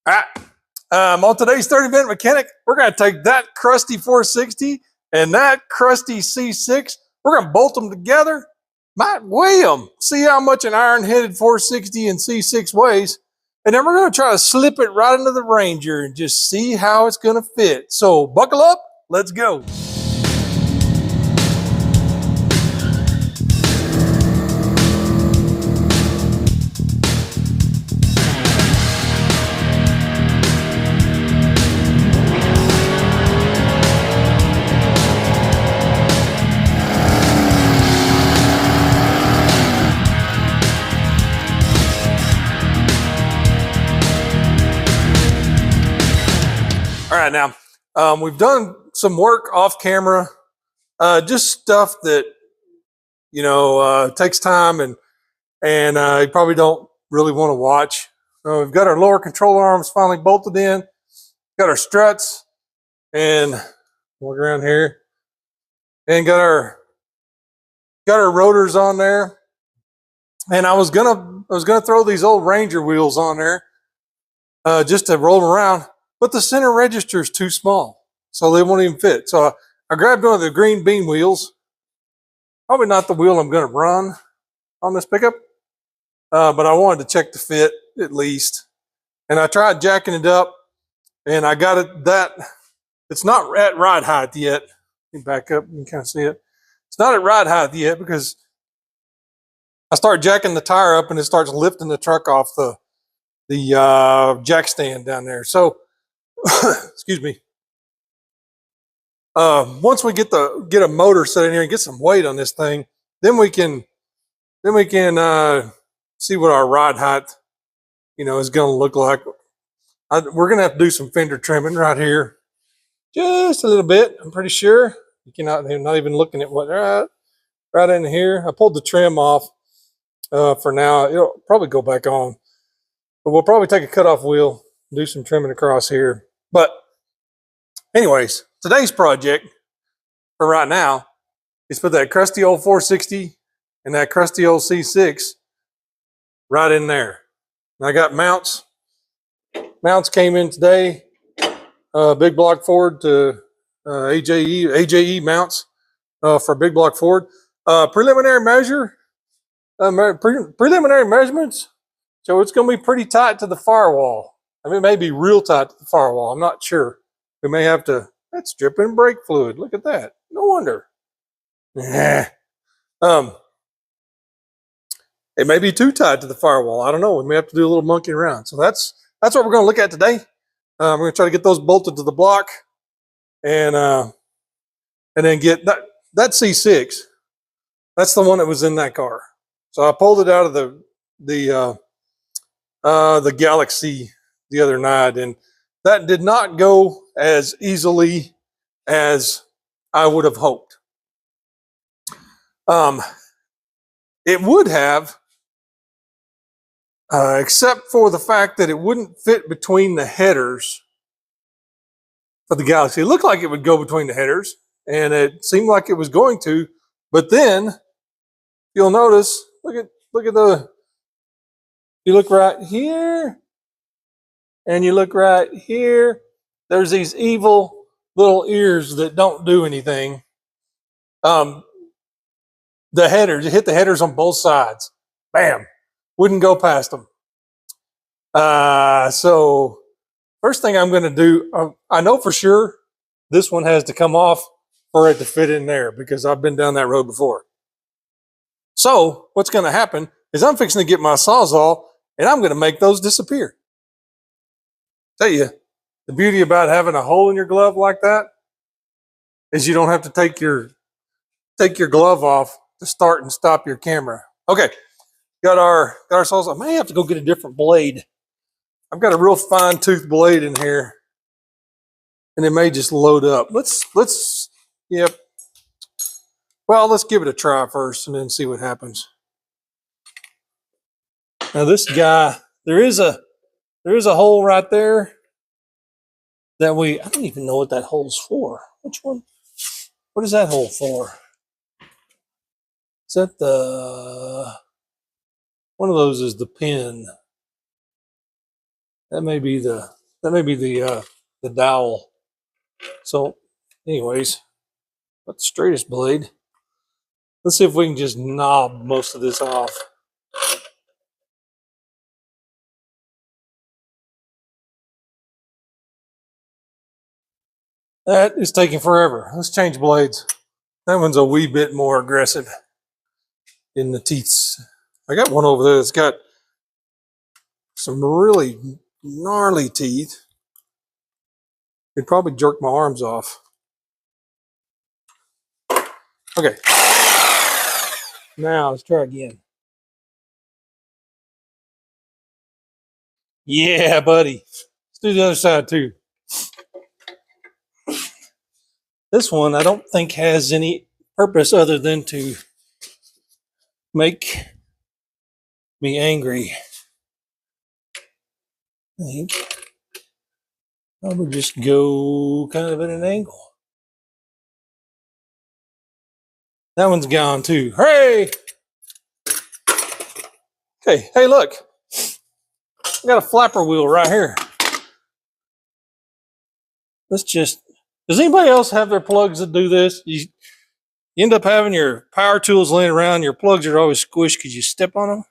All right. On today's 30-minute mechanic, we're going to take that crusty 460 and that crusty C6. We're going to bolt them together, might weigh them, see how much an iron-headed 460 and C6 weighs, and then we're going to try to slip it right into the Ranger and just see how it's going to fit. So buckle up. Let's go. All right, now we've done some work off camera, just stuff that takes time and you probably don't really want to watch. We've got our lower control arms finally bolted in, got our struts, and look around here, and got our rotors on there. And I was gonna throw these old Ranger wheels on there just to roll them around. But the center register is too small, so they won't even fit. So I grabbed one of the green bean wheels. Probably not the wheel I'm going to run on this pickup, but I wanted to check the fit at least. And I tried jacking it up, and I got it that it's not at ride height yet. Let me back up, you can kind of see it. It's not at ride height yet because I start jacking the tire up, and it starts lifting the truck off the jack stand down there. So excuse me. Once we get a motor set in here and get some weight on this thing, then we can see what our ride height, is going to look like. We're going to have to do some fender trimming right here, just a little bit. I'm pretty sure you cannot. They're not even looking at what right in here. I pulled the trim off for now. It'll probably go back on, but we'll probably take a cutoff wheel, do some trimming across here. But anyways, today's project for right now is put that crusty old 460 and that crusty old C6 right in there. And I got mounts. Mounts came in today. Big block Ford to AJE mounts for big block Ford. Preliminary measurements. So it's going to be pretty tight to the firewall. I mean, it may be real tight to the firewall. I'm not sure. We may have to. That's dripping brake fluid. Look at that. No wonder. It may be too tight to the firewall. I don't know. We may have to do a little monkeying around. So that's what we're going to look at today. We're going to try to get those bolted to the block, and then get that C6. That's the one that was in that car. So I pulled it out of the Galaxy the other night, and that did not go as easily as I would have hoped. It would have, except for the fact that it wouldn't fit between the headers for the Galaxy. It looked like it would go between the headers, and it seemed like it was going to, but then you'll notice, look at you look right here, and you look right here, there's these evil little ears that don't do anything. The headers, you hit the headers on both sides. Bam. Wouldn't go past them. So first thing I'm going to do, I know for sure this one has to come off for it to fit in there because I've been down that road before. So what's going to happen is I'm fixing to get my Sawzall, and I'm going to make those disappear. Tell you, the beauty about having a hole in your glove like that is you don't have to take your glove off to start and stop your camera. Okay, got our Sawzall. I may have to go get a different blade. I've got a real fine tooth blade in here, and it may just load up. Yep. Well, let's give it a try first and then see what happens. Now this guy, there is a hole right there that I don't even know what that hole's for. Which one? What is that hole for? Is that one of those is the pin. That may be the dowel. So, anyways, got the straightest blade. Let's see if we can just knob most of this off. That is taking forever. Let's change blades. That one's a wee bit more aggressive in the teeth. I got one over there that's got some really gnarly teeth. It'd probably jerk my arms off. Okay. Now let's try again. Yeah, buddy. Let's do the other side too. This one I don't think has any purpose other than to make me angry. I think I would just go kind of at an angle. That one's gone too. Hooray! Okay, hey look. I got a flapper wheel right here. Let's just, does anybody else have their plugs that do this? You end up having your power tools laying around, your plugs are always squished because you step on them.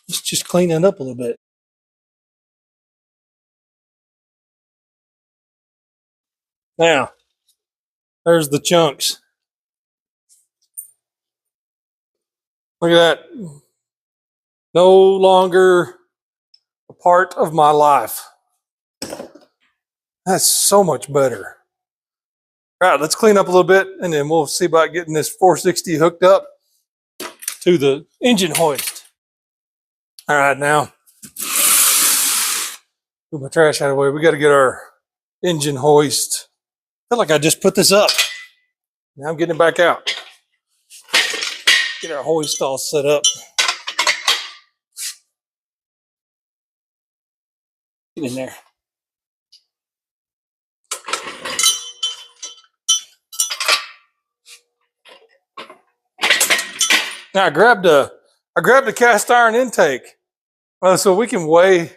Let's just clean that up a little bit. Now, there's the chunks. Look at that. No longer a part of my life. That's so much better. All right, let's clean up a little bit and then we'll see about getting this 460 hooked up to the engine hoist. All right, now, move my trash out of the way. We got to get our engine hoist. I feel like I just put this up. Now I'm getting it back out. Get our hoist all set up. Get in there. Now I grabbed a cast iron intake, so we can weigh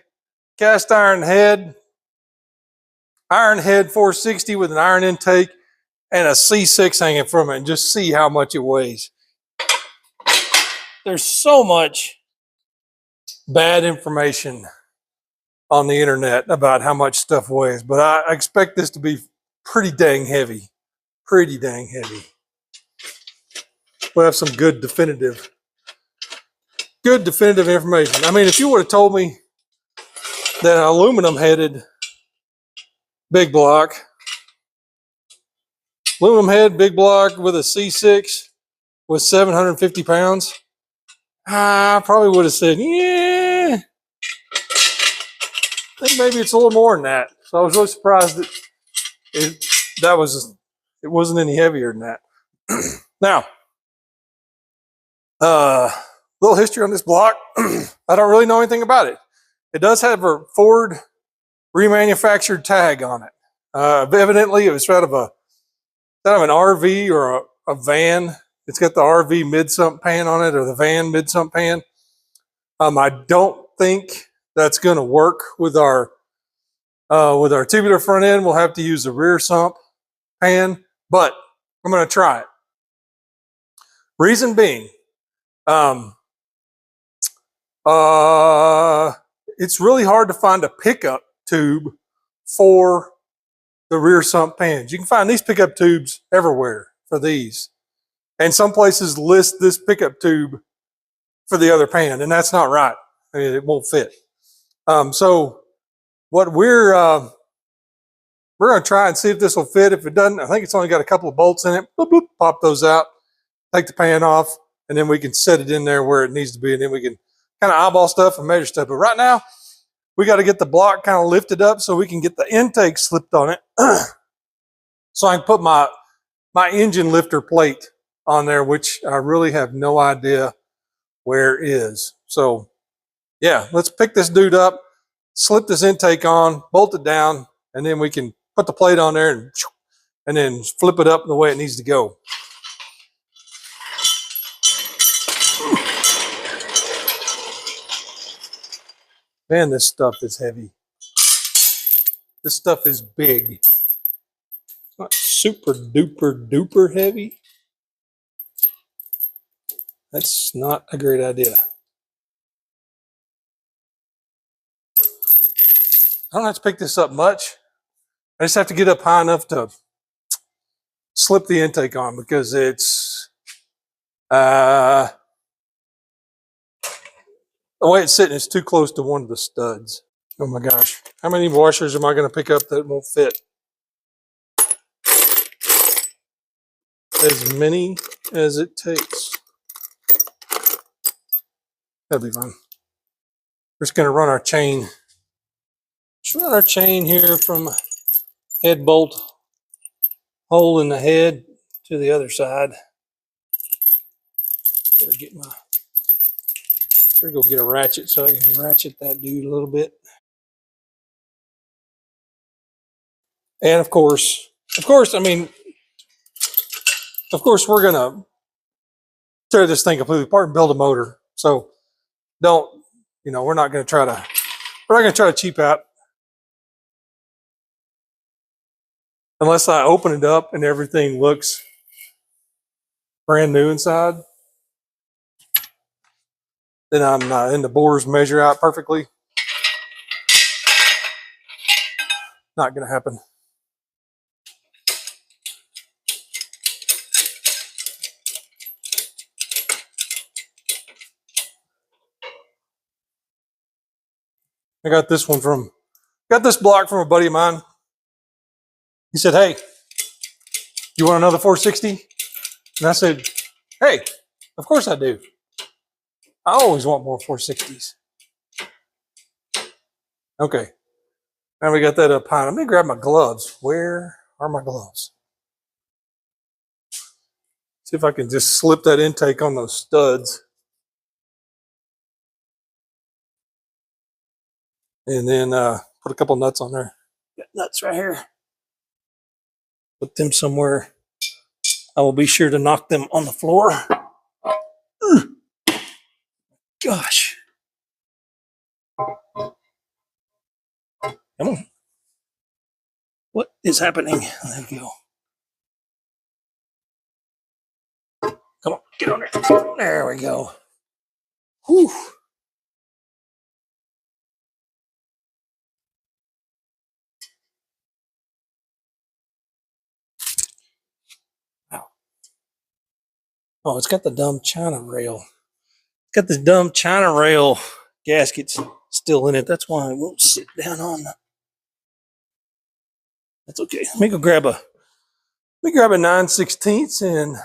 cast iron head 460 with an iron intake and a C6 hanging from it, and just see how much it weighs. There's so much bad information on the internet about how much stuff weighs, but I expect this to be pretty dang heavy. Pretty dang heavy. We'll have some good definitive information. I mean, if you would have told me that an aluminum headed big block, aluminum head big block with a C6 was 750 pounds, I probably would have said, yeah, I think maybe it's a little more than that. So I was really surprised that it wasn't any heavier than that. Now, little history on this block. I don't really know anything about it. It does have a Ford remanufactured tag on it. Evidently, it was out of an RV or a van. It's got the RV mid-sump pan on it, or the van mid-sump pan. I don't think that's going to work with our tubular front end. We'll have to use the rear sump pan, but I'm going to try it. Reason being, it's really hard to find a pickup tube for the rear sump pans. You can find these pickup tubes everywhere for these. And some places list this pickup tube for the other pan, and that's not right. I mean, it won't fit. So what we're going to try and see if this will fit. If it doesn't, I think it's only got a couple of bolts in it. Boop, boop, pop those out, take the pan off, and then we can set it in there where it needs to be, and then we can kind of eyeball stuff and measure stuff. But right now, we got to get the block kind of lifted up so we can get the intake slipped on it, so I can put my engine lifter plate on there, which I really have no idea where is. So yeah, let's pick this dude up, slip this intake on, bolt it down, and then we can put the plate on there and then flip it up the way it needs to go. Man, this stuff is heavy. This stuff is big. It's not super duper duper heavy. That's not a great idea. I don't have to pick this up much. I just have to get up high enough to slip the intake on because it's the way it's sitting is too close to one of the studs. Oh my gosh. How many washers am I going to pick up that won't fit? As many as it takes. That'll be fun. We're just going to run our chain. Just run our chain here from head bolt hole in the head to the other side. Better go get a ratchet so I can ratchet that dude a little bit. And of course, we're gonna tear this thing completely apart and build a motor. So we're not gonna try to cheap out. Unless I open it up and everything looks brand new inside. Then and the bores measure out perfectly. Not gonna happen. I got this block from a buddy of mine. He said, "Hey, you want another 460?" And I said, "Hey, of course I do. I always want more 460s." Okay. Now we got that up high. Let me grab my gloves. Where are my gloves? See if I can just slip that intake on those studs. And then put a couple nuts on there. Got nuts right here. Put them somewhere. I will be sure to knock them on the floor. Gosh. Come on. What is happening? There we go. Come on, get on there. There we go. Whew. Wow. Oh, it's got the dumb China rail. It's got this dumb China rail gaskets still in it. That's why I won't sit down on the... That's okay. Let me grab a 9/16 and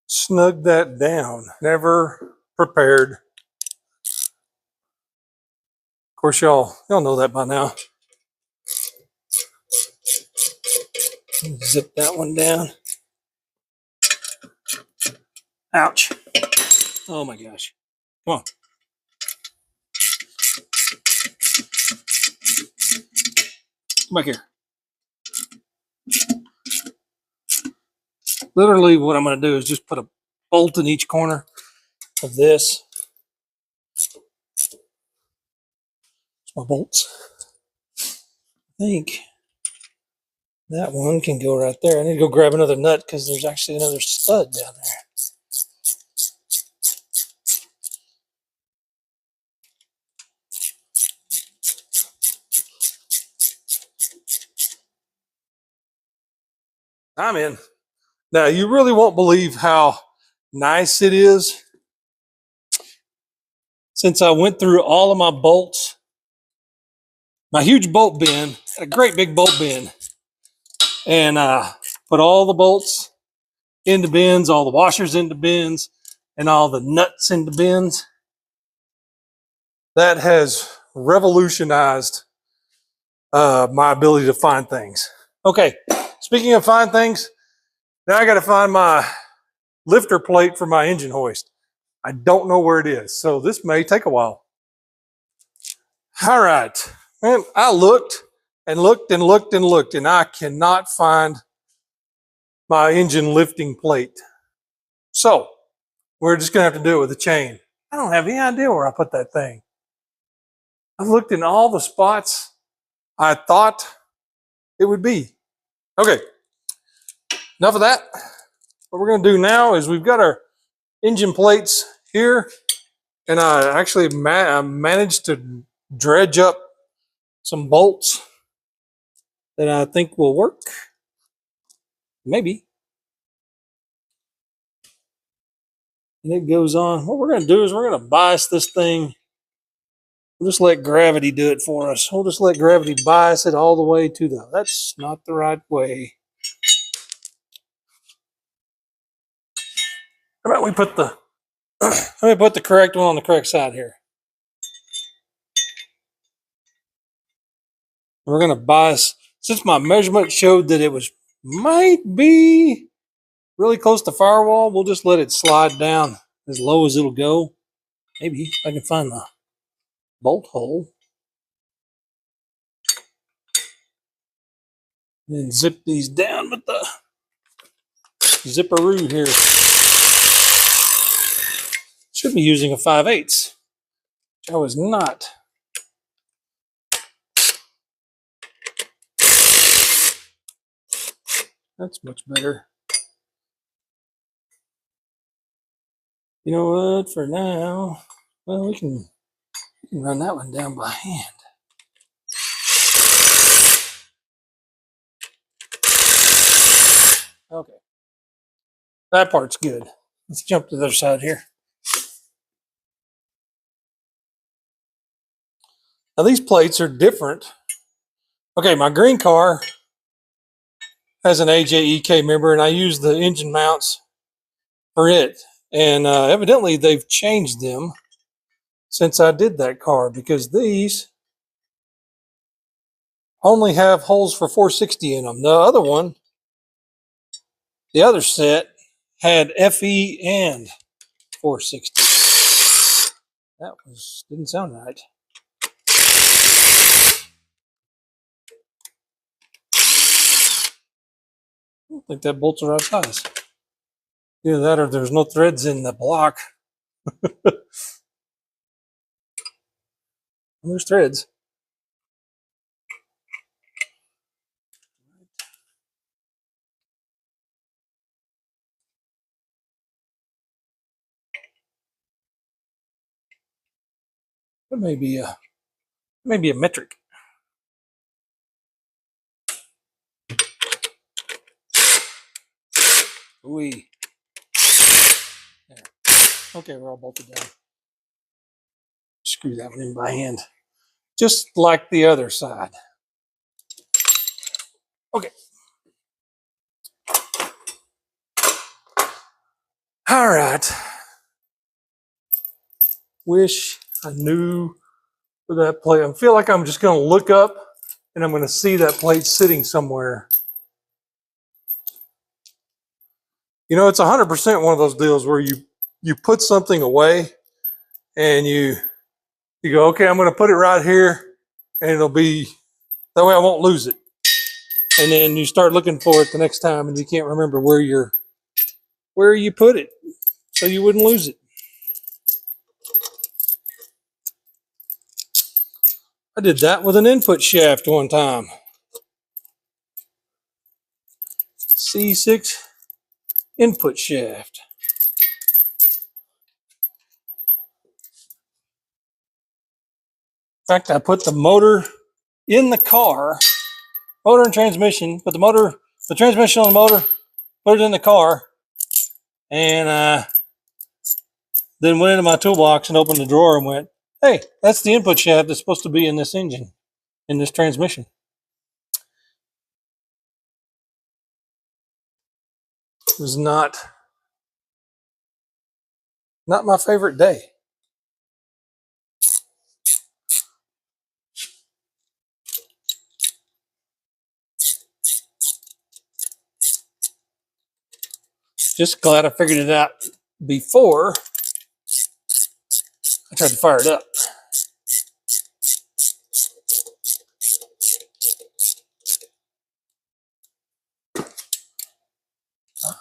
snug that down. Never prepared. Of course, y'all know that by now. Zip that one down. Ouch. Oh my gosh. Come on. Come back here. Literally what I'm going to do is just put a bolt in each corner of this. It's my bolts. I think that one can go right there. I need to go grab another nut because there's actually another stud down there. I'm in. Now, you really won't believe how nice it is. Since I went through all of my bolts, my huge bolt bin, a great big bolt bin, and put all the bolts into bins, all the washers into bins, and all the nuts into bins. That has revolutionized my ability to find things. Okay, speaking of find things, now I got to find my lifter plate for my engine hoist. I don't know where it is, so this may take a while. All right, man, I looked and looked and looked and looked, and I cannot find my engine lifting plate. So we're just gonna have to do it with a chain. I don't have any idea where I put that thing. I've looked in all the spots I thought it would be. Okay, enough of that. What we're going to do now is we've got our engine plates here, and I actually managed to dredge up some bolts that I think will work. Maybe. And it goes on. What we're going to do is we're going to bias this thing. We'll just let gravity do it for us. We'll just let gravity bias it all the way to the... That's not the right way. How about we put the... Let me put the correct one on the correct side here. We're going to bias... Since my measurement showed that it was might be really close to firewall, we'll just let it slide down as low as it'll go. Maybe if I can find the bolt hole. And then zip these down with the zipperoo here. Should be using a 5/8, which I was not. That's much better. You know what? For now, well, we can run that one down by hand. Okay, that part's good. Let's jump to the other side here. Now these plates are different. Okay, my green car has an AJEK member, and I use the engine mounts for it. And evidently they've changed them since I did that car, because these only have holes for 460 in them. The other one, the other set, had FE and 460. That didn't sound right. I don't think that bolt's the right size. Either that or there's no threads in the block. There's threads. It may be a metric. Ooh. There. Okay, we're all bolted down. Screw that one in by hand, just like the other side. Okay. All right. Wish I knew where that plate. I feel like I'm just going to look up and I'm going to see that plate sitting somewhere. You know, it's 100% one of those deals where you put something away and you go, okay, I'm going to put it right here, and it'll be that way I won't lose it. And then you start looking for it the next time, and you can't remember where you put it, so you wouldn't lose it. I did that with an input shaft one time. C6 input shaft. In fact, I put the motor in the car, motor and transmission, put the transmission on the motor, put it in the car, and then went into my toolbox and opened the drawer and went, hey, that's the input shaft that's supposed to be in this engine, in this transmission. It was not my favorite day. Just glad I figured it out before I tried to fire it up.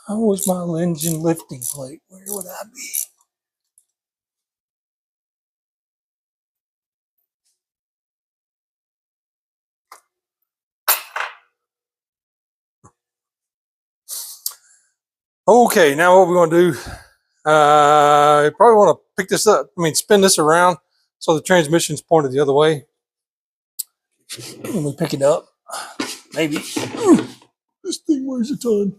How was my engine lifting plate? Where would I be? Okay, now what we're going to do, you probably want to pick this up, spin this around so the transmission's pointed the other way. Let me pick it up. Maybe. Ooh, this thing weighs a ton.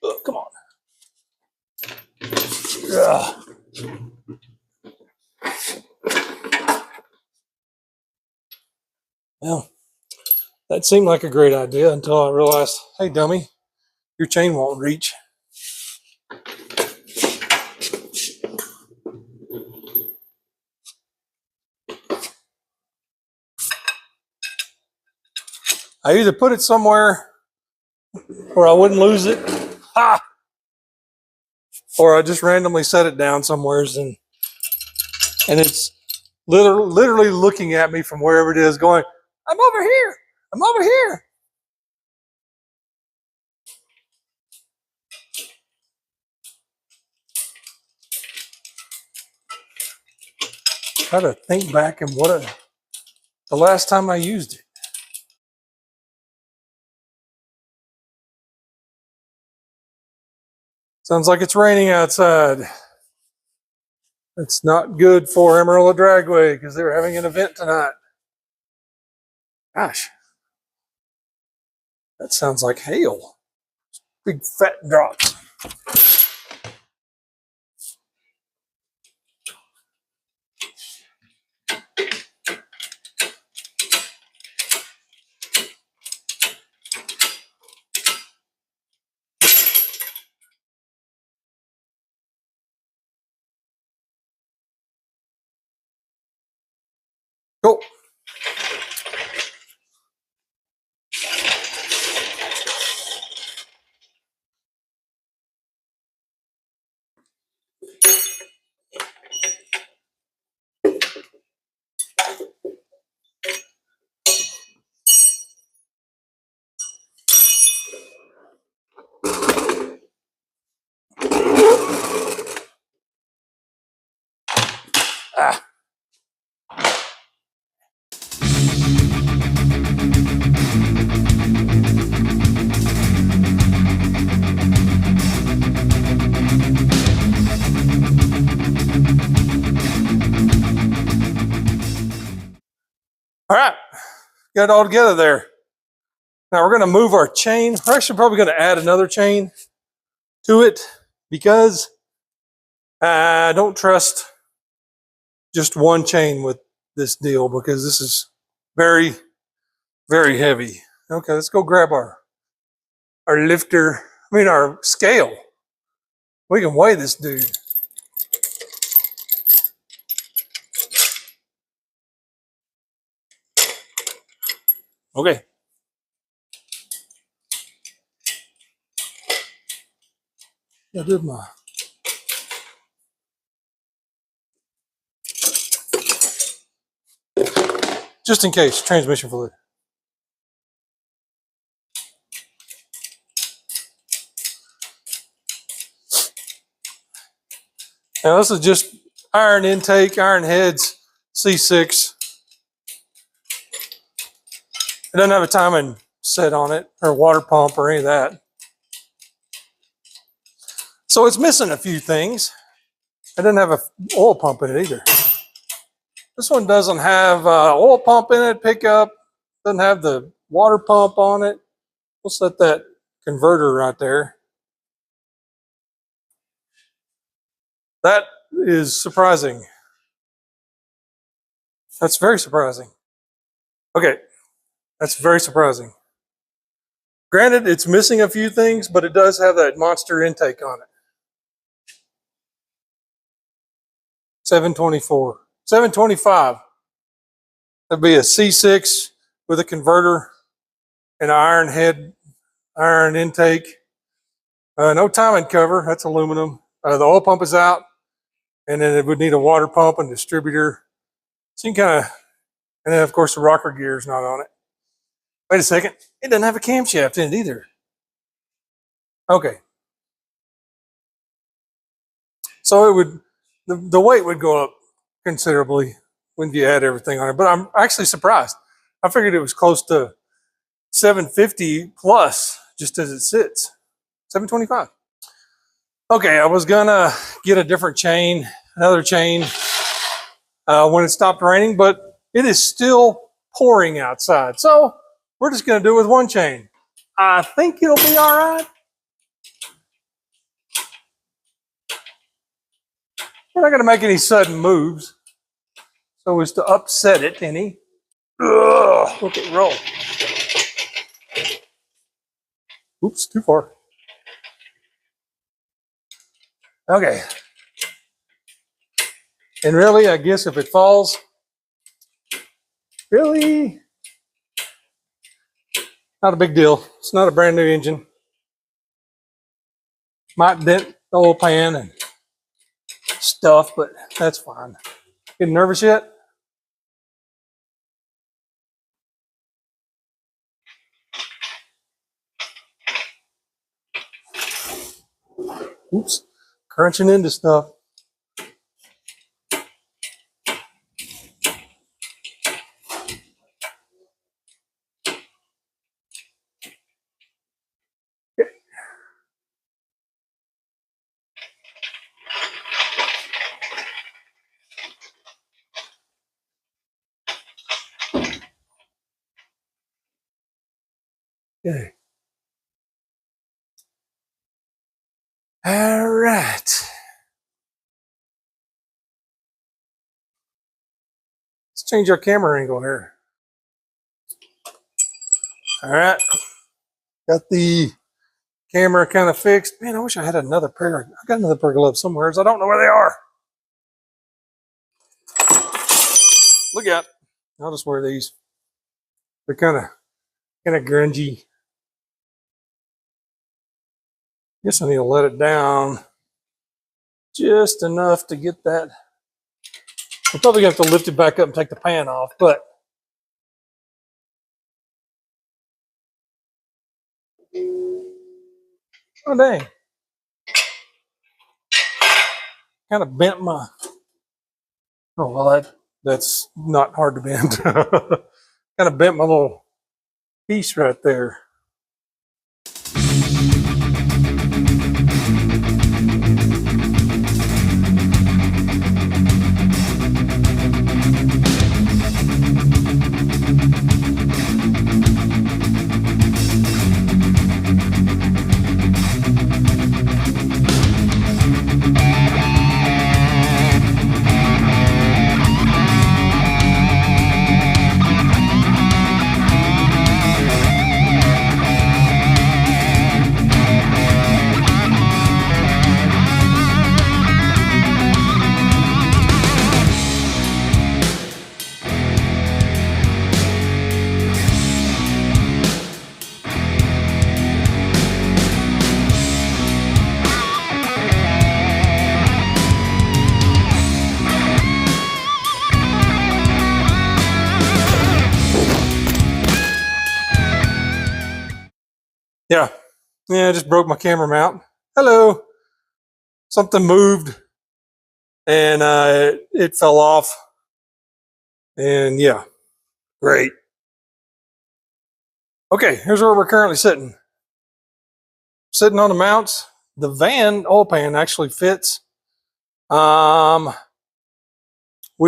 Oh, come on. Well, that seemed like a great idea until I realized, hey, dummy, your chain won't reach. I either put it somewhere where I wouldn't lose it, or I just randomly set it down somewhere and it's literally looking at me from wherever it is going, I'm over here. I'm over here. Try to think back and the last time I used it. Sounds like it's raining outside. It's not good for Amarillo Dragway because they're having an event tonight. Gosh, that sounds like hail. Big fat drops. Cool. Ah. All right, got it all together there. Now we're going to move our chain. We're actually probably going to add another chain to it because I don't trust just one chain with this deal because this is very, very heavy. Okay, let's go grab our lifter, our scale. We can weigh this dude. Okay. I did my just in case transmission fluid. Now this is just iron intake, iron heads, C6. It doesn't have a timing set on it or water pump or any of that. So it's missing a few things. It doesn't have an oil pump in it either. This one doesn't have oil pump in it, pickup. Doesn't have the water pump on it. We'll set that converter right there. That is surprising. That's very surprising. Okay, that's very surprising. Granted, it's missing a few things, but it does have that monster intake on it. 724, 725. That'd be a C6 with a converter and an iron head, iron intake. No timing cover, that's aluminum. The oil pump is out, and then it would need a water pump and distributor. So you can kind of, and then of course the rocker gear is not on it. Wait a second, it doesn't have a camshaft in it either. Okay. So it would, the weight would go up considerably when you add everything on it. But I'm actually surprised. I figured it was close to 750 plus just as it sits. 725. Okay, I was gonna get a different chain, another chain, when it stopped raining, but it is still pouring outside. So we're just gonna do it with one chain. I think it'll be all right. We're not gonna make any sudden moves so as to upset it any. Ugh, look at roll. Oops, too far. Okay. And really, I guess if it falls, really, not a big deal. It's not a brand new engine. Might dent the oil pan and stuff, but that's fine. Getting nervous yet? Oops, crunching into stuff. Okay. All right. Let's change our camera angle here. All right. Got the camera kind of fixed. Man, I wish I had another pair. I got another pair of gloves somewhere. I don't know where they are. Look out. I'll just wear these. They're kind of grungy. Guess I need to let it down just enough to get that. I'm probably gonna have to lift it back up and take the pan off, but oh dang. Kind of bent my, oh well, that's not hard to bend. Kind of bent my little piece right there. Yeah, I just broke my camera mount. Hello. Something moved and it fell off. And yeah, great. Okay, here's where we're currently sitting. Sitting on the mounts. The van oil pan actually fits. We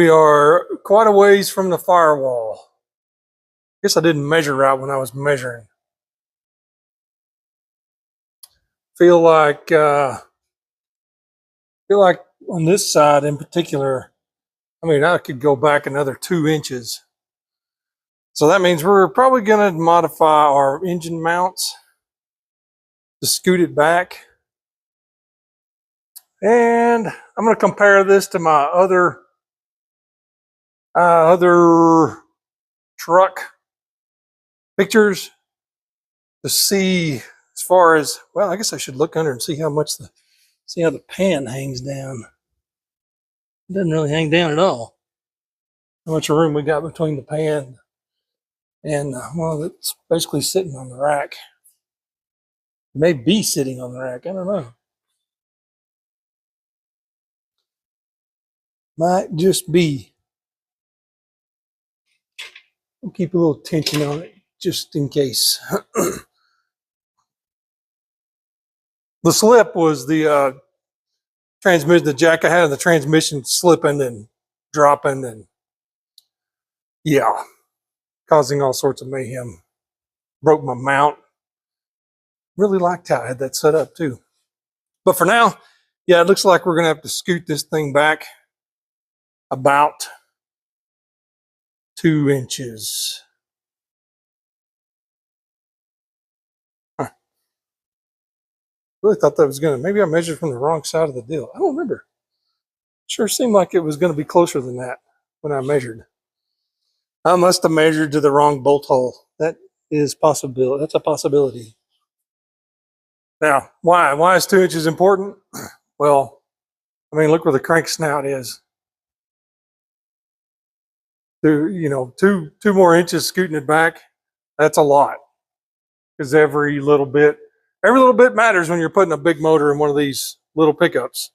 are quite a ways from the firewall. Guess I didn't measure right when I was measuring. Feel like on this side in particular, I mean, I could go back another 2 inches. So that means we're probably going to modify our engine mounts to scoot it back. And I'm going to compare this to my other truck pictures to see as far as, well, I guess I should look under and see how the pan hangs down. It doesn't really hang down at all. How much room we got between the pan and, well, it's basically sitting on the rack. It may be sitting on the rack. I don't know. Might just be. We'll keep a little tension on it just in case. The slip was the transmission, the jack I had in the transmission slipping and dropping and yeah, causing all sorts of mayhem. Broke my mount. Really liked how I had that set up too. But for now, yeah, it looks like we're going to have to scoot this thing back about 2 inches. Really thought that was going to, maybe I measured from the wrong side of the deal. I don't remember. Sure seemed like it was going to be closer than that when I measured. I must have measured to the wrong bolt hole. That is possible. That's a possibility. Now, why? Why is 2 inches important? Well, I mean, look where the crank snout is. Two more inches scooting it back, that's a lot. Because every little bit matters when you're putting a big motor in one of these little pickups.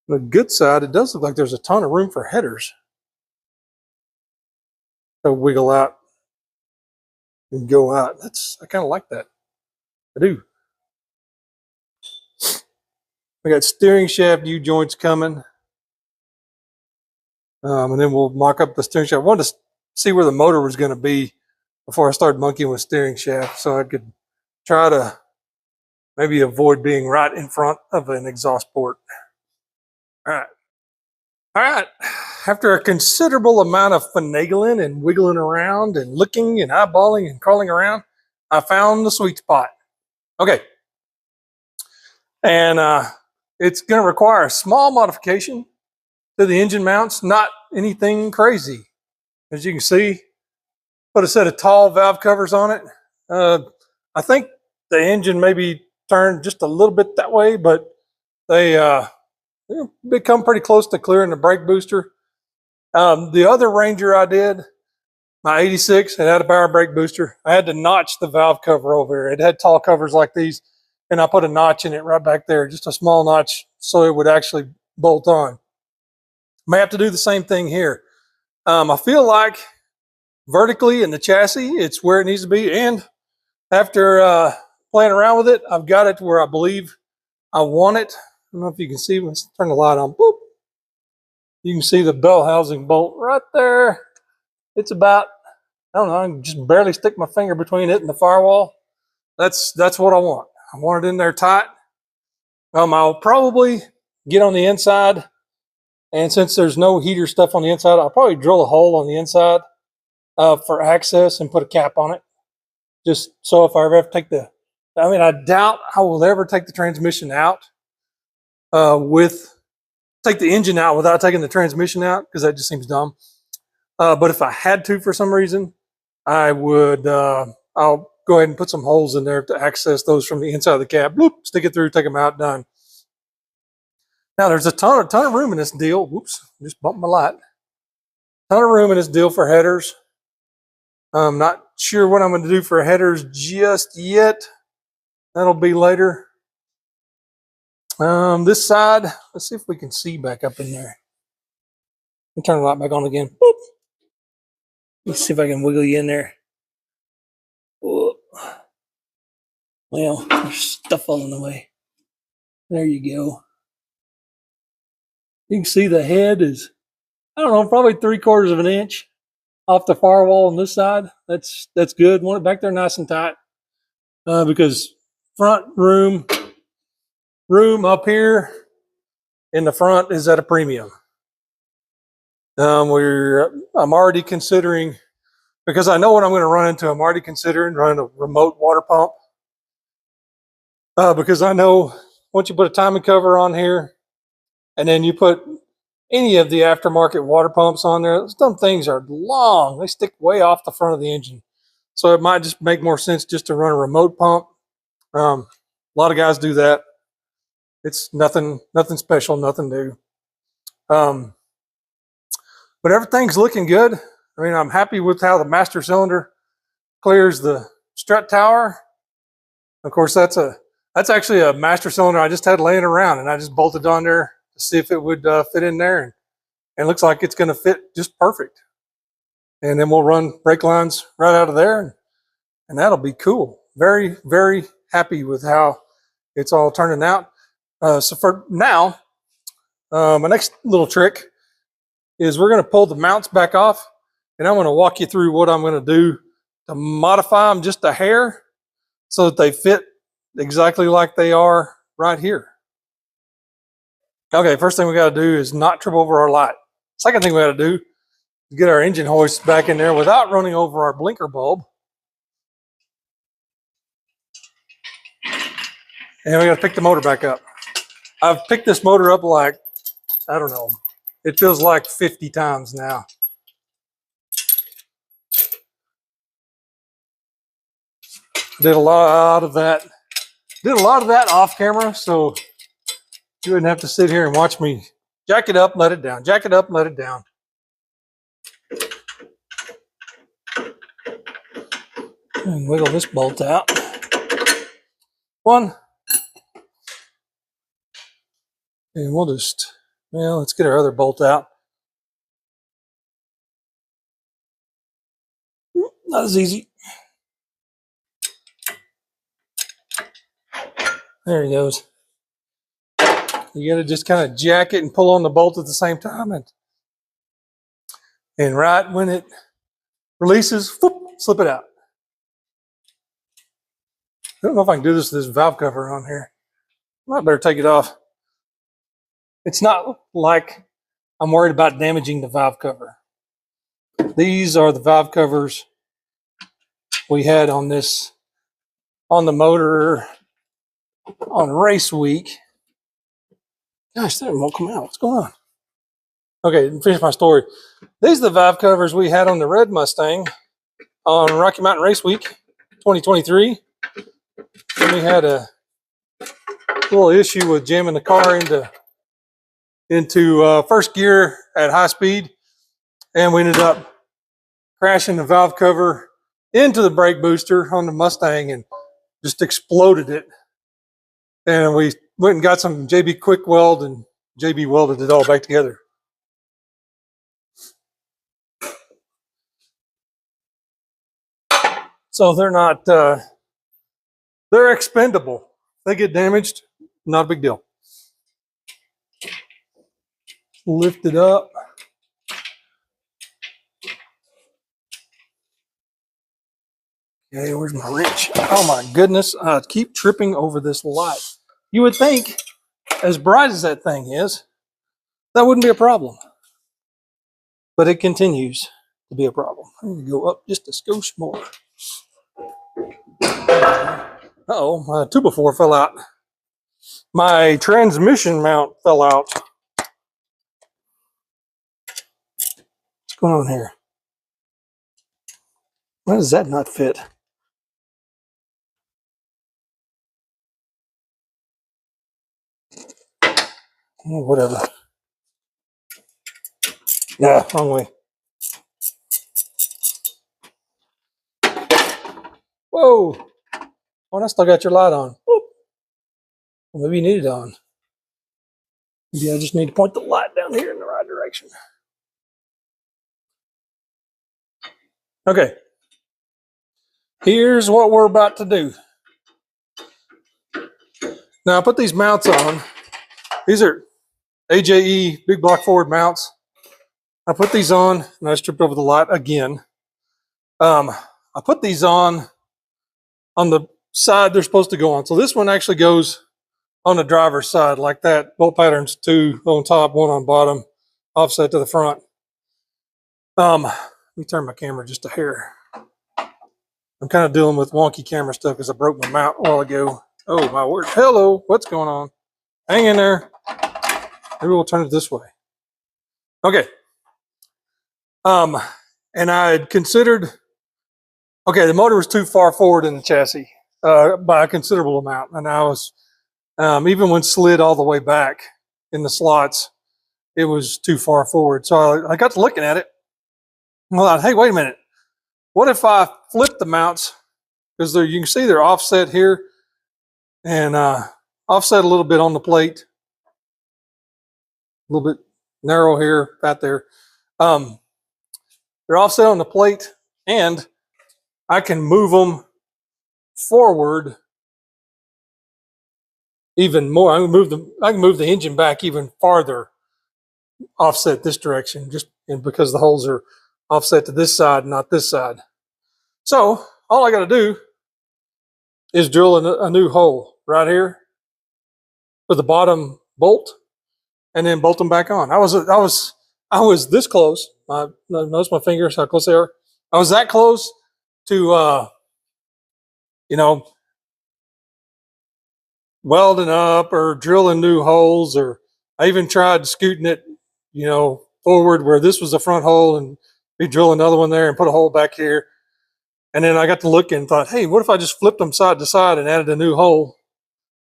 The good side, it does look like there's a ton of room for headers to wiggle out and go out. I kind of like that. I do. We got steering shaft U-joints coming. And then we'll mock up the steering shaft. I wanted to see where the motor was going to be before I started monkeying with steering shaft so I could try to maybe avoid being right in front of an exhaust port. All right. After a considerable amount of finagling and wiggling around and looking and eyeballing and crawling around, I found the sweet spot. Okay. And it's going to require a small modification to the engine mounts, not anything crazy. As you can see, put a set of tall valve covers on it. I think the engine maybe turned just a little bit that way, but they become pretty close to clearing the brake booster. The other Ranger I did, my 86, it had a power brake booster. I had to notch the valve cover over it. It had tall covers like these, and I put a notch in it right back there, just a small notch so it would actually bolt on. May have to do the same thing here. I feel like vertically in the chassis, it's where it needs to be. And after playing around with it, I've got it to where I believe I want it. I don't know if you can see. Let's turn the light on. Boop. You can see the bell housing bolt right there. It's about, I don't know, I can just barely stick my finger between it and the firewall. That's what I want. I want it in there tight. I'll probably get on the inside. And since there's no heater stuff on the inside, I'll probably drill a hole on the inside for access and put a cap on it. Just so if I ever have to take I doubt I will ever take the transmission out take the engine out without taking the transmission out, because that just seems dumb. But if I had to for some reason, I would, I'll go ahead and put some holes in there to access those from the inside of the cab. Bloop, stick it through, take them out, done. Now there's a ton of room in this deal. Whoops, just bumped my light. Ton of room in this deal for headers. I'm not sure what I'm going to do for headers just yet. That'll be later. This side, let's see if we can see back up in there. Let me turn the light back on again. Boop. Let's see if I can wiggle you in there. Whoop. Well, there's stuff all in the way. There you go. You can see the head is, I don't know, probably 3/4 of an inch off the firewall on this side. That's good. Want it back there nice and tight because front room up here in the front is at a premium. I'm already considering, because I know what I'm going to run into, I'm already considering running a remote water pump. Because I know once you put a timing cover on here, and then you put any of the aftermarket water pumps on there, some things are long. They stick way off the front of the engine. So it might just make more sense just to run a remote pump. A lot of guys do that. It's nothing special, nothing new. But everything's looking good. I mean, I'm happy with how the master cylinder clears the strut tower. Of course, that's actually a master cylinder I just had laying around, and I just bolted on there to see if it would fit in there, and it looks like it's going to fit just perfect. and then we'll run brake lines right out of there, and that'll be cool. Very, very happy with how it's all turning out. So for now, my next little trick is we're going to pull the mounts back off, and I'm going to walk you through what I'm going to do to modify them just a hair so that they fit exactly like they are right here. Okay, first thing we got to do is not trip over our light. Second thing we got to do is get our engine hoist back in there without running over our blinker bulb. And we got to pick the motor back up. I've picked this motor up like, I don't know, it feels like 50 times now. Did a lot of that off camera, so you wouldn't have to sit here and watch me jack it up, let it down, jack it up, let it down. And wiggle this bolt out. One. And we'll just, well, let's get our other bolt out. Not as easy. There he goes. You got to just kind of jack it and pull on the bolt at the same time. And right when it releases, whoop, slip it out. I don't know if I can do this with this valve cover on here. I might better take it off. It's not like I'm worried about damaging the valve cover. These are the valve covers we had on this, on the motor on race week. Gosh, that won't come out. What's going on? Okay, finish my story. These are the valve covers we had on the red Mustang on Rocky Mountain Race Week 2023. And we had a little issue with jamming the car into first gear at high speed, and we ended up crashing the valve cover into the brake booster on the Mustang and just exploded it. And we went and got some JB quick weld, and JB welded it all back together. So they're not, they're expendable. They get damaged, not a big deal. Lift it up. Okay, where's my wrench? Oh my goodness, I keep tripping over this light. You would think, as bright as that thing is, that wouldn't be a problem. But it continues to be a problem. I'm going to go up just a skosh more. Uh-oh, my 2x4 fell out. My transmission mount fell out. What's going on here? Why does that not fit? Oh, whatever. Nah, wrong way. Whoa! Oh, I still got your light on. Whoop. Well, maybe you need it on. Maybe I just need to point the light down here in the right direction. Okay. Here's what we're about to do. Now, I put these mounts on. These are AJE big block forward mounts. I put these on, and I stripped over the light again. I put these on the side they're supposed to go on. So this one actually goes on the driver's side like that. Bolt patterns, 2 on top, 1 on bottom, offset to the front. Let me turn my camera just a hair. I'm kind of dealing with wonky camera stuff because I broke my mount a while ago. Oh my word. Hello, what's going on? Hang in there. Maybe we'll turn it this way. Okay. And I had considered, okay, the motor was too far forward in the chassis by a considerable amount. And I was, even when slid all the way back in the slots, it was too far forward. So I got to looking at it. I thought, hey, wait a minute. What if I flip the mounts? Because you can see they're offset here and offset a little bit on the plate. A little bit narrow here, fat there. They're they're offset on the plate, and I can move them forward even more. I can move the engine back even farther, offset this direction, just because the holes are offset to this side, not this side. So all I got to do is drill a new hole right here with the bottom bolt, and then bolt them back on. I was this close. Notice my fingers, how close they are. I was that close to you know, welding up or drilling new holes, or I even tried scooting it, forward where this was the front hole, and we drill another one there and put a hole back here. And then I got to looking and thought, hey, what if I just flipped them side to side and added a new hole,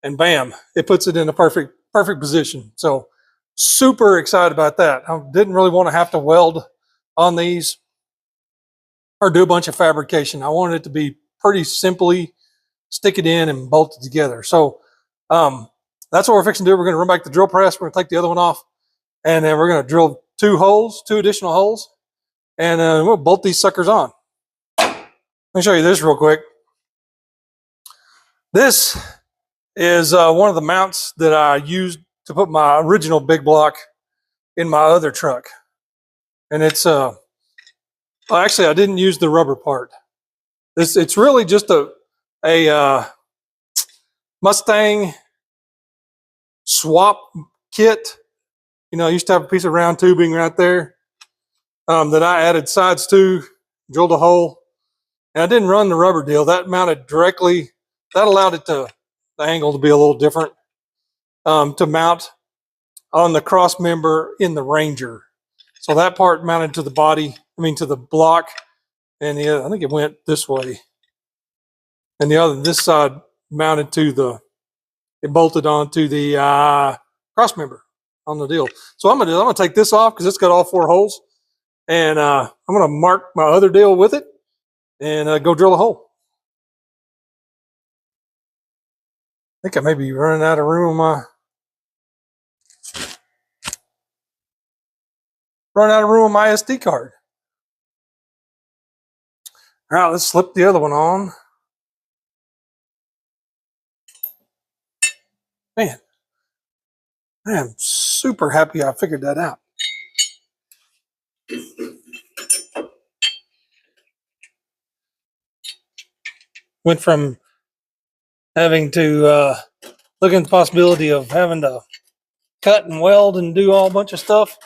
and bam, it puts it in a perfect position. So super excited about that. I didn't really want to have to weld on these or do a bunch of fabrication. I wanted it to be pretty simply stick it in and bolt it together. So that's what we're fixing to do. We're going to run back the drill press. We're going to take the other one off, and then we're going to drill two additional holes, and we'll bolt these suckers on. Let me show you this real quick. This is one of the mounts that I used to put my original big block in my other truck. And it's, well, actually I didn't use the rubber part. It's really just a Mustang swap kit. I used to have a piece of round tubing right there that I added sides to, drilled a hole, and I didn't run the rubber deal. That mounted directly, that allowed it to, the angle to be a little different, to mount on the cross member in the Ranger. So that part mounted to the body, to the block, and I think it went this way. And this side mounted to it bolted onto the cross member on the deal. So I'm gonna take this off because it's got all 4 holes, and I'm gonna mark my other deal with it and go drill a hole. I think I may be running out of room on my SD card. All right, let's slip the other one on. Man, I am super happy I figured that out. Went from having to look at the possibility of having to cut and weld and do all a bunch of stuff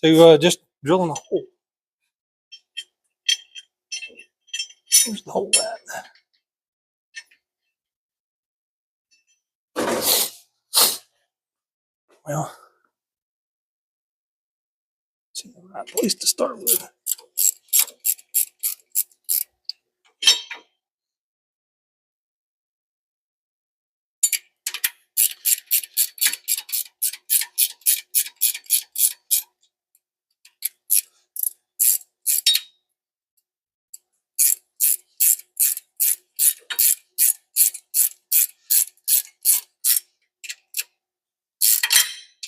to just drilling a hole. Where's the hole at? Well, it's in the right place to start with.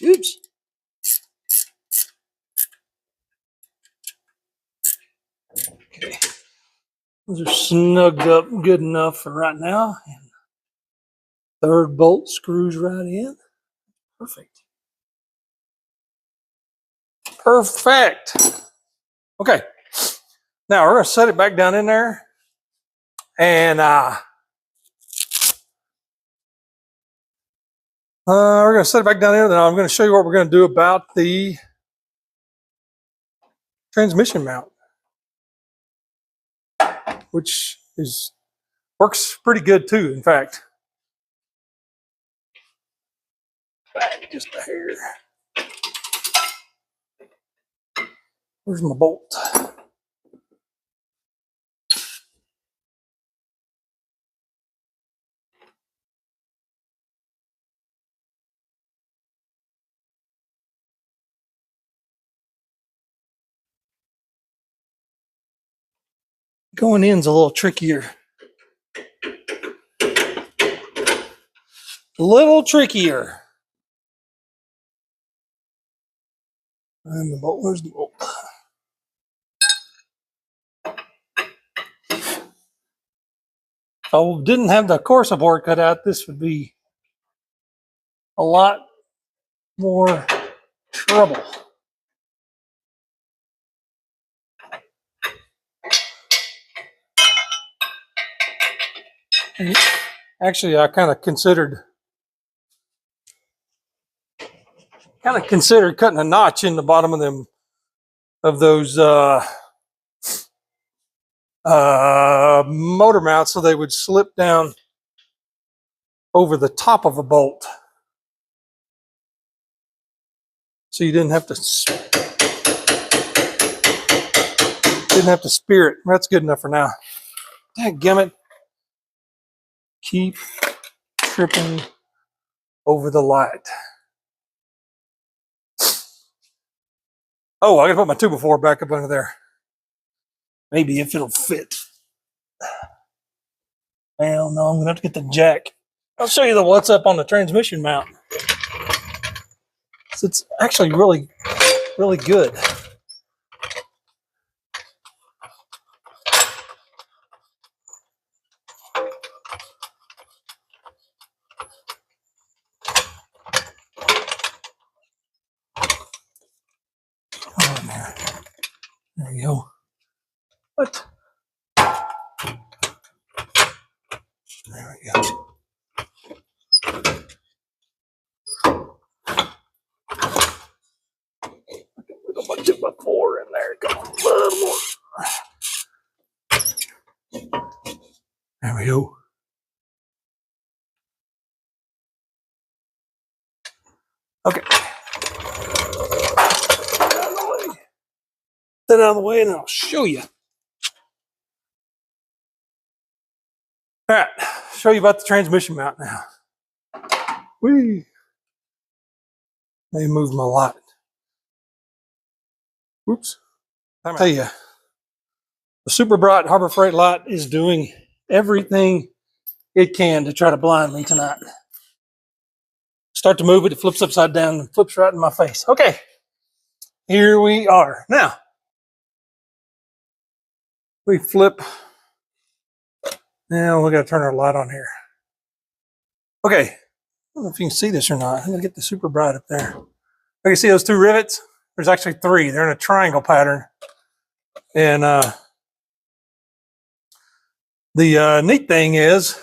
Oops. Okay. Those are snugged up good enough for right now. And third bolt screws right in. Perfect. Perfect. Okay. Now we're going to set it back down in there. And we're going to set it back down there. Then I'm going to show you what we're going to do about the transmission mount, which works pretty good too, in fact. Back just a hair. Where's my bolt? Going in's a little trickier. A little trickier. And the bolt, where's the bolt? If I didn't have the core support cut out, this would be a lot more trouble. And actually, I kind of considered cutting a notch in the bottom of them, of those motor mounts, so they would slip down over the top of a bolt, so you didn't have to spear it. That's good enough for now. Dadgummit. Keep tripping over the light. Oh, I gotta put my 2x4 back up under there. Maybe if it'll fit. Well, no, I'm gonna have to get the jack. I'll show you the what's up on the transmission mount. So it's actually really, really good. Oh, there. There you go. What? There we go. Put my 2x4 in there. Come on, a little more. There we go. Okay. Get out of the way and I'll show you. All right, show you about the transmission mount now. Whee! They moved my light. Oops. I'll tell you, the super bright Harbor Freight light is doing everything it can to try to blind me tonight. Start to move it, it flips upside down and flips right in my face. Okay, here we are. Now, we flip. Now we got to turn our light on here. Okay, I don't know if you can see this or not. I'm gonna get the super bright up there. You can see those two rivets? There's actually three. They're in a triangle pattern. And the neat thing is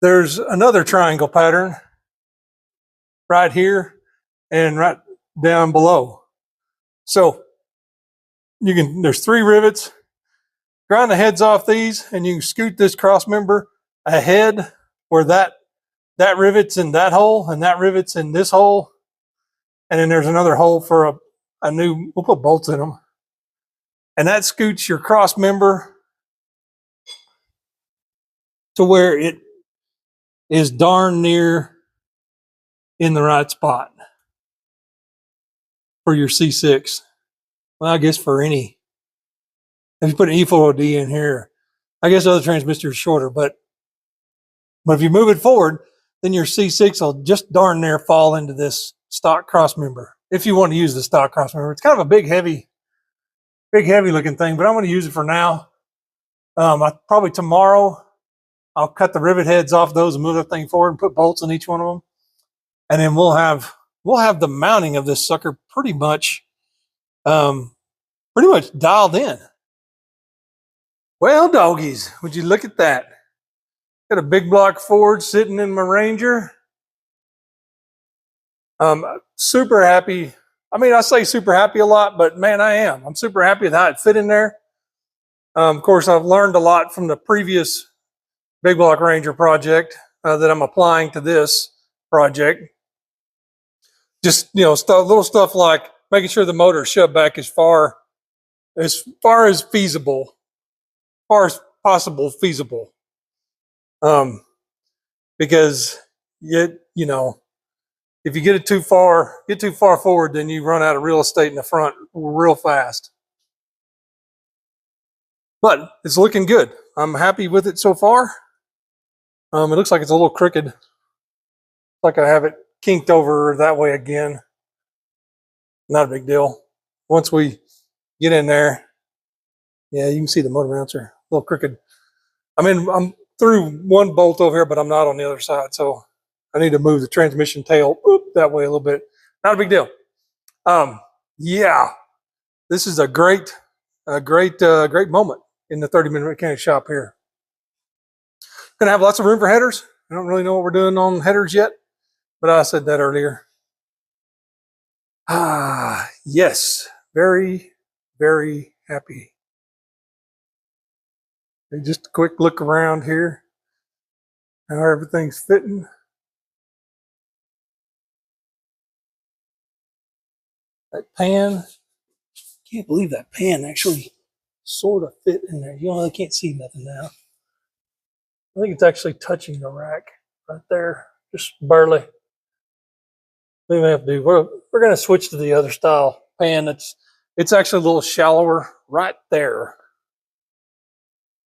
there's another triangle pattern right here and right down below. So there's three rivets. Grind the heads off these and you can scoot this cross member ahead where that rivet's in that hole and that rivet's in this hole. And then there's another hole for a new, we'll put bolts in them. And that scoots your cross member to where it is darn near in the right spot for your C6. Well, I guess for any, if you put an E4OD in here, I guess other transistors are shorter, but if you move it forward, then your C6 will just darn near fall into this stock cross member. If you want to use the stock cross member, it's kind of a big, heavy looking thing, but I'm going to use it for now. Probably tomorrow, I'll cut the rivet heads off those and move that thing forward and put bolts in each one of them. And then we'll have the mounting of this sucker pretty much dialed in. Well, doggies, would you look at that? Got a big block Ford sitting in my Ranger. Super happy. I mean, I say super happy a lot, but man, I am. I'm super happy with how it fit in there. Of course, I've learned a lot from the previous big block Ranger project that I'm applying to this project. Just, little stuff like making sure the motor is shoved back as far as feasible, far as possible feasible. Because if you get it too far forward, then you run out of real estate in the front real fast. But it's looking good. I'm happy with it so far. It looks like it's a little crooked. It's like I have it kinked over that way again. Not a big deal. Once we get in there, yeah, you can see the motor mounts are a little crooked. I mean, I'm through one bolt over here, but I'm not on the other side. So I need to move the transmission tail that way a little bit. Not a big deal. Yeah, this is a great moment in the 30-minute mechanic shop here. Gonna have lots of room for headers. I don't really know what we're doing on headers yet, but I said that earlier. Yes, very, very happy. Just a quick look around here, how everything's fitting. That pan, can't believe that pan actually sort of fit in there. You know, I can't see nothing now. I think it's actually touching the rack right there, just barely. We may have to do. We're going to switch to the other style pan. It's actually a little shallower right there.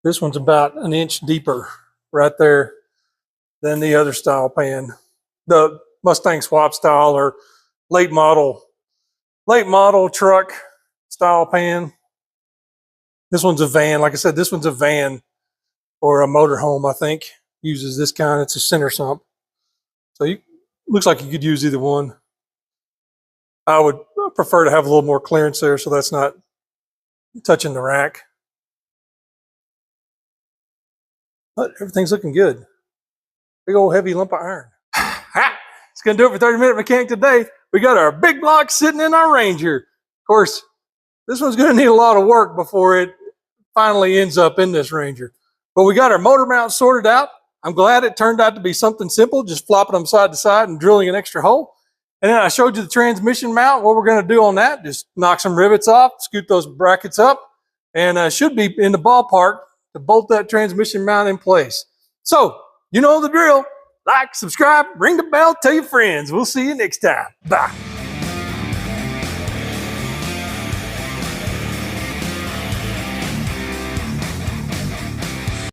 This one's about an inch deeper right there than the other style pan, the Mustang swap style or late model truck style pan. This one's a van. Like I said, this one's a van or a motorhome, I think, uses this kind. It's a center sump. So looks like you could use either one. I would prefer to have a little more clearance there so that's not touching the rack. But everything's looking good. Big old heavy lump of iron. It's going to do it for 30-minute mechanic today. We got our big block sitting in our Ranger. Of course, this one's going to need a lot of work before it finally ends up in this Ranger. But we got our motor mount sorted out. I'm glad it turned out to be something simple, just flopping them side to side and drilling an extra hole. And then I showed you the transmission mount, what we're going to do on that. Just knock some rivets off, scoot those brackets up, and should be in the ballpark to bolt that transmission mount in place. So, you know the drill. Like, subscribe, ring the bell, tell your friends. We'll see you next time. Bye.